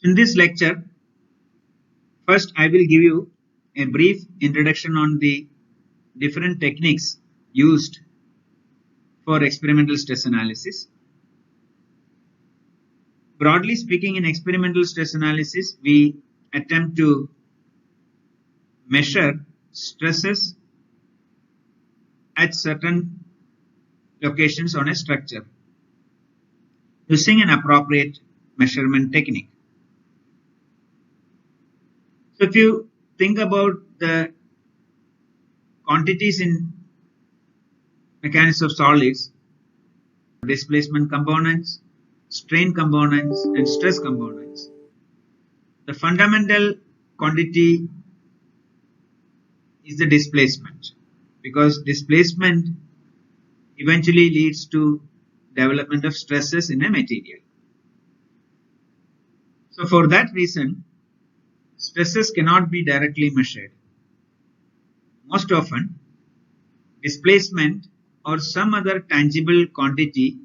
In this lecture, first I will give you a brief introduction on the different techniques used for experimental stress analysis. Broadly speaking, in experimental stress analysis, we attempt to measure stresses at certain locations on a structure using an appropriate measurement technique. So if you think about the quantities in mechanics of solids, displacement components, strain components, and stress components, the fundamental quantity is the displacement, because displacement eventually leads to development of stresses in a material. So for that reason, stresses cannot be directly measured. Most often, displacement or some other tangible quantity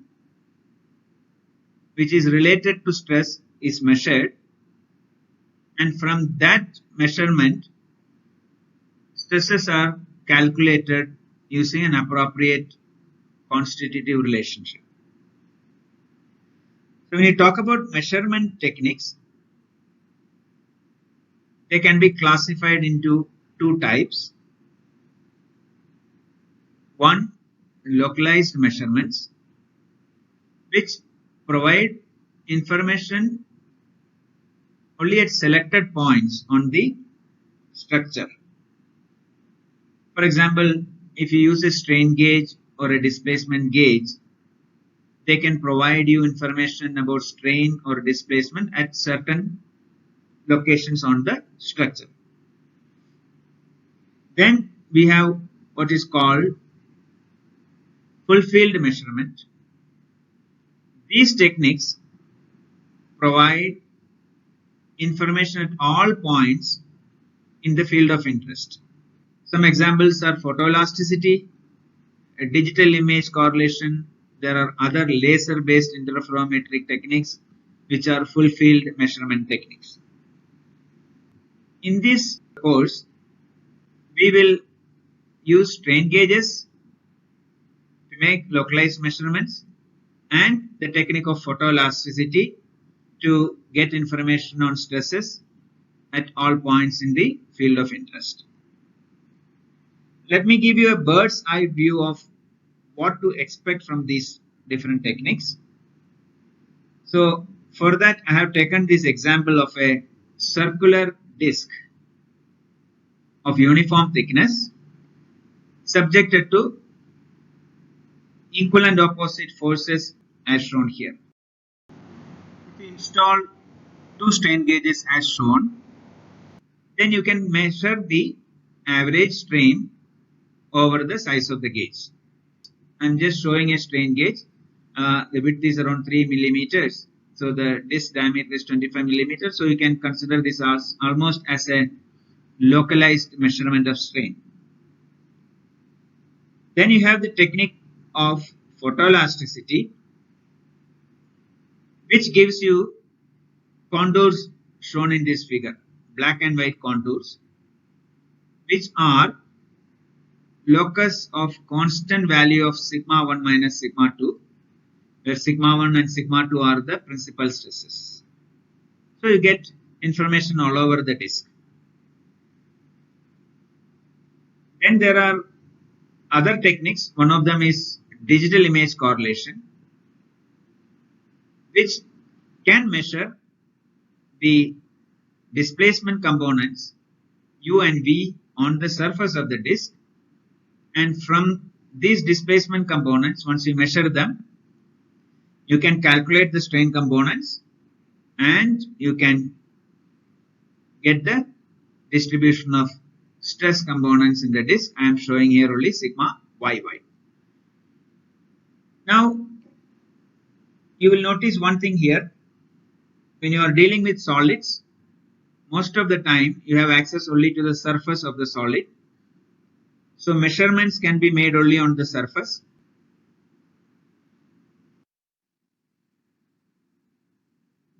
which is related to stress is measured, and from that measurement, stresses are calculated using an appropriate constitutive relationship. So when you talk about measurement techniques, they can be classified into two types. One, localized measurements, which provide information only at selected points on the structure. For example, if you use a strain gauge or a displacement gauge, they can provide you information about strain or displacement at certain locations on the structure. Then we have what is called full field measurement. These techniques provide information at all points in the field of interest. Some examples are photoelasticity, a digital image correlation. There are other laser-based interferometric techniques which are full field measurement techniques. In this course, we will use strain gauges to make localized measurements and the technique of photoelasticity to get information on stresses at all points in the field of interest. Let me give you a bird's eye view of what to expect from these different techniques. So for that, I have taken this example of a circular disc of uniform thickness subjected to equal and opposite forces as shown here. If you install two strain gauges as shown, then you can measure the average strain over the size of the gauge. I'm just showing a strain gauge. The width is around 3 millimeters. So the disc diameter is 25 millimeters. So you can consider this as almost as a localized measurement of strain. Then you have the technique of photoelasticity, which gives you contours shown in this figure, black and white contours, which are locus of constant value of sigma 1 minus sigma 2, where sigma 1 and sigma 2 are the principal stresses. So you get information all over the disk. Then there are other techniques. One of them is digital image correlation, which can measure the displacement components U and V on the surface of the disk, and from these displacement components, once you measure them, you can calculate the strain components and you can get the distribution of stress components in the disk. I am showing here only sigma YY. Now, you will notice one thing here. When you are dealing with solids, most of the time you have access only to the surface of the solid. So measurements can be made only on the surface.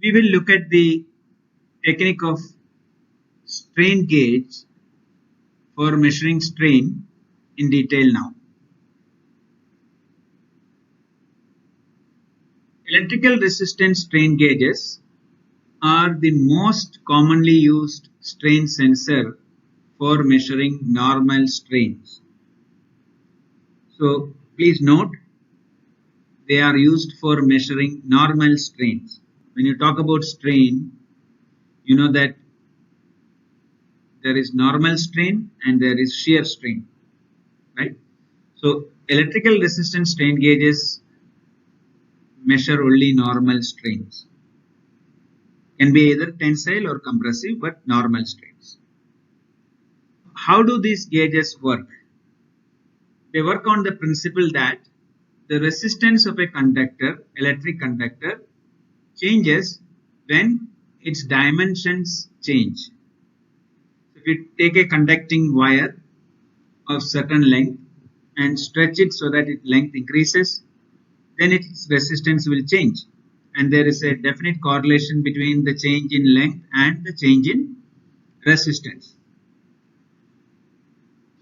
We will look at the technique of strain gauge for measuring strain in detail now. Electrical resistance strain gauges are the most commonly used strain sensor for measuring normal strains. So please note, they are used for measuring normal strains. When you talk about strain, you know that there is normal strain and there is shear strain, right? So electrical resistance strain gauges measure only normal strains. Can be either tensile or compressive, but normal strains. How do these gauges work? They work on the principle that the resistance of a conductor, electric conductor, changes when its dimensions change. If you take a conducting wire of certain length and stretch it so that its length increases, then its resistance will change. And there is a definite correlation between the change in length and the change in resistance.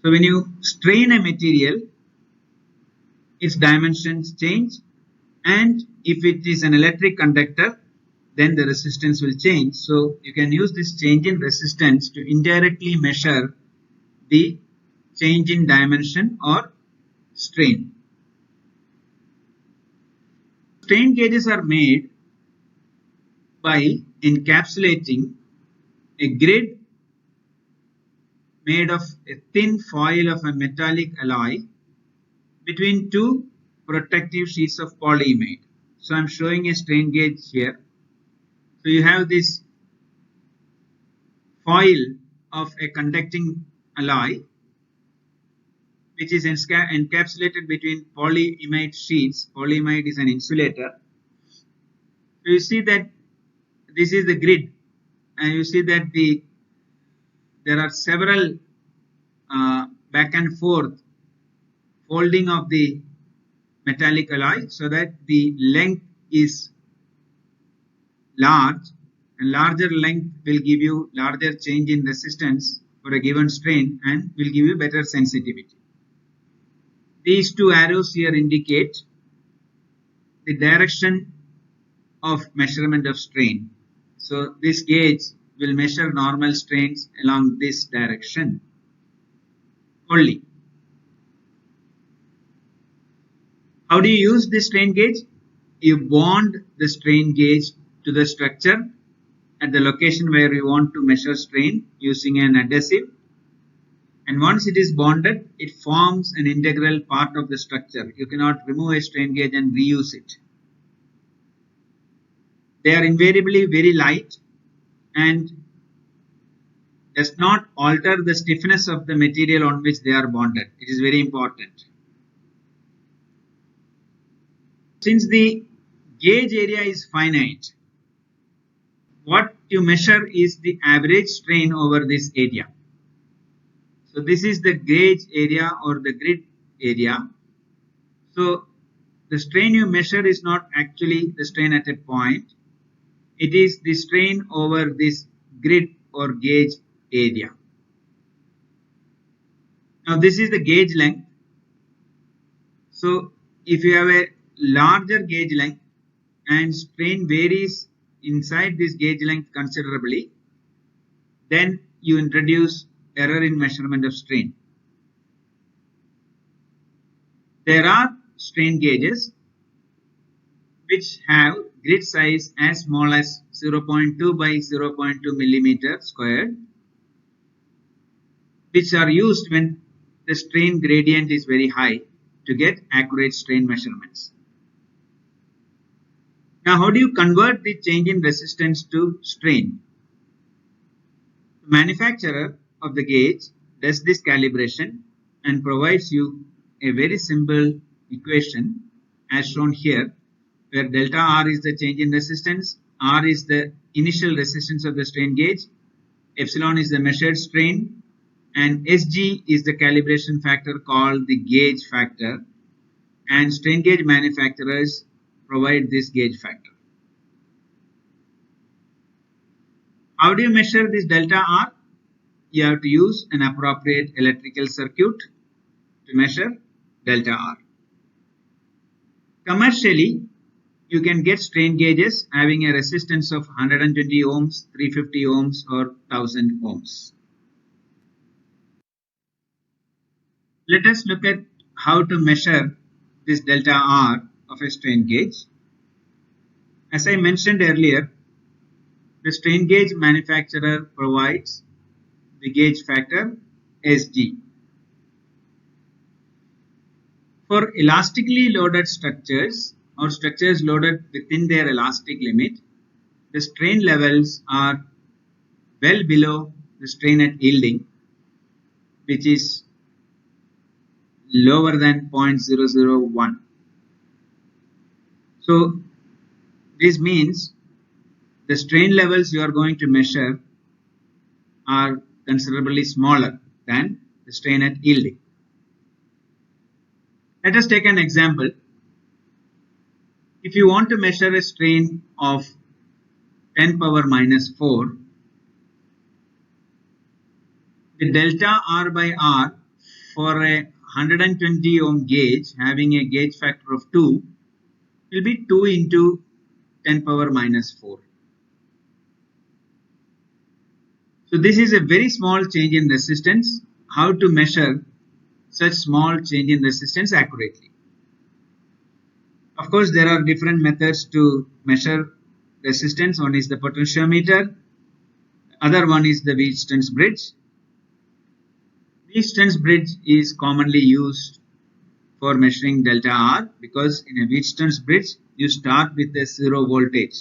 So when you strain a material, its dimensions change, and if it is an electric conductor, then the resistance will change. So you can use this change in resistance to indirectly measure the change in dimension or strain. Strain gauges are made by encapsulating a grid made of a thin foil of a metallic alloy between two protective sheets of polyimide. So I'm showing a strain gauge here. So you have this foil of a conducting alloy which is encapsulated between polyimide sheets. Polyimide is an insulator. So you see that this is the grid, and you see that there are several back and forth folding of the metallic alloy so that the length is large, and larger length will give you larger change in resistance for a given strain and will give you better sensitivity. These two arrows here indicate the direction of measurement of strain. So this gauge will measure normal strains along this direction only. How do you use this strain gauge? You bond the strain gauge to the structure at the location where you want to measure strain using an adhesive, and once it is bonded, it forms an integral part of the structure. You cannot remove a strain gauge and reuse it. They are invariably very light and does not alter the stiffness of the material on which they are bonded. It is very important. Since the gauge area is finite, what you measure is the average strain over this area. So this is the gauge area or the grid area. So the strain you measure is not actually the strain at a point. It is the strain over this grid or gauge area. Now this is the gauge length. So if you have a larger gauge length and strain varies inside this gauge length considerably, then you introduce error in measurement of strain. There are strain gauges which have grid size as small as 0.2 by 0.2 millimeter squared, which are used when the strain gradient is very high to get accurate strain measurements. Now, how do you convert the change in resistance to strain? The manufacturer of the gauge does this calibration and provides you a very simple equation as shown here, where delta R is the change in resistance, R is the initial resistance of the strain gauge, epsilon is the measured strain, and Sg is the calibration factor called the gauge factor, and strain gauge manufacturers provide this gauge factor. How do you measure this delta R? You have to use an appropriate electrical circuit to measure delta R. Commercially, you can get strain gauges having a resistance of 120 ohms, 350 ohms or 1000 ohms. Let us look at how to measure this delta R of a strain gauge. As I mentioned earlier, the strain gauge manufacturer provides the gauge factor SG. For elastically loaded structures or structures loaded within their elastic limit, the strain levels are well below the strain at yielding, which is lower than 0.001. So this means the strain levels you are going to measure are considerably smaller than the strain at yielding. Let us take an example. If you want to measure a strain of 10 power minus 4, the delta R by R for a 120 ohm gauge having a gauge factor of 2 will be 2 into 10 power minus 4. So this is a very small change in resistance. How to measure such small change in resistance accurately? Of course, there are different methods to measure resistance. One is the potentiometer, other one is the Wheatstone's bridge. Wheatstone's bridge is commonly used for measuring delta R because in a Wheatstone's bridge you start with a 0 voltage.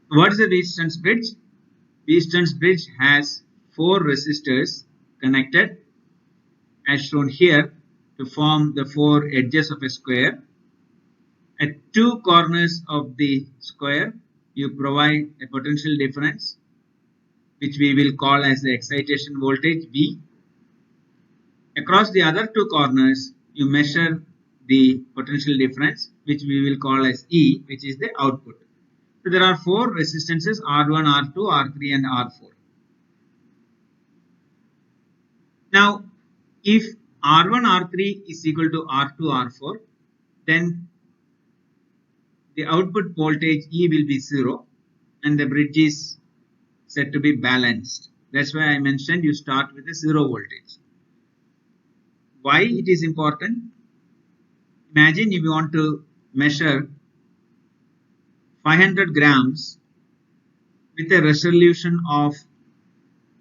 What is the Wheatstone's bridge? Wheatstone's bridge has 4 resistors connected as shown here to form the 4 edges of a square. At 2 corners of the square you provide a potential difference which we will call as the excitation voltage V. Across the other 2 corners you measure the potential difference which we will call as E, which is the output. So there are 4 resistances R1, R2, R3 and R4. Now if R1, R3 is equal to R2, R4, then the output voltage E will be 0 and the bridge is said to be balanced. That's why I mentioned you start with a 0 voltage. Why it is important? Imagine if you want to measure 500 grams with a resolution of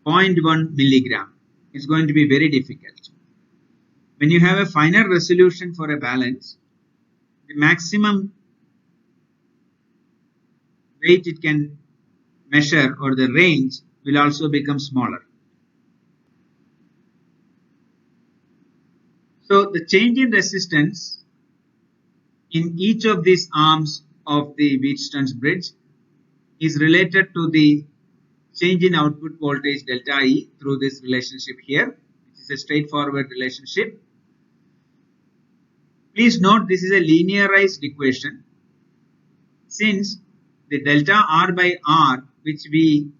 0.1 milligram. It's going to be very difficult. When you have a finer resolution for a balance, the maximum weight it can measure or the range will also become smaller. So the change in resistance in each of these arms of the Wheatstone's bridge is related to the change in output voltage delta E through this relationship here, which is a straightforward relationship. Please note this is a linearized equation. Since the delta R by R which we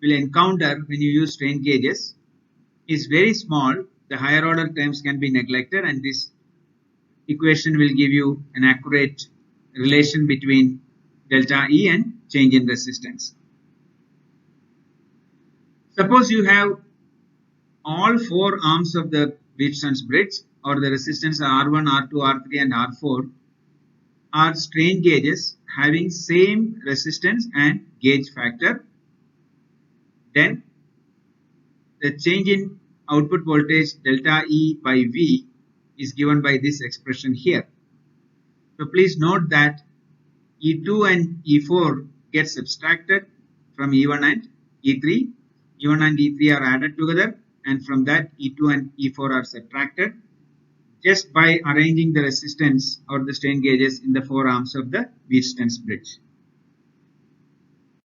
will encounter when you use strain gauges is very small, the higher order terms can be neglected and this equation will give you an accurate relation between delta E and change in resistance. Suppose you have all 4 arms of the Wheatstone's bridge or the resistance R1, R2, R3 and R4 are strain gauges having same resistance and gauge factor. Then the change in output voltage delta E by V is given by this expression here. So please note that E2 and E4 get subtracted from E1 and E3. E1 and E3 are added together and from that E2 and E4 are subtracted just by arranging the resistance or the strain gauges in the 4 arms of the Wheatstone's bridge.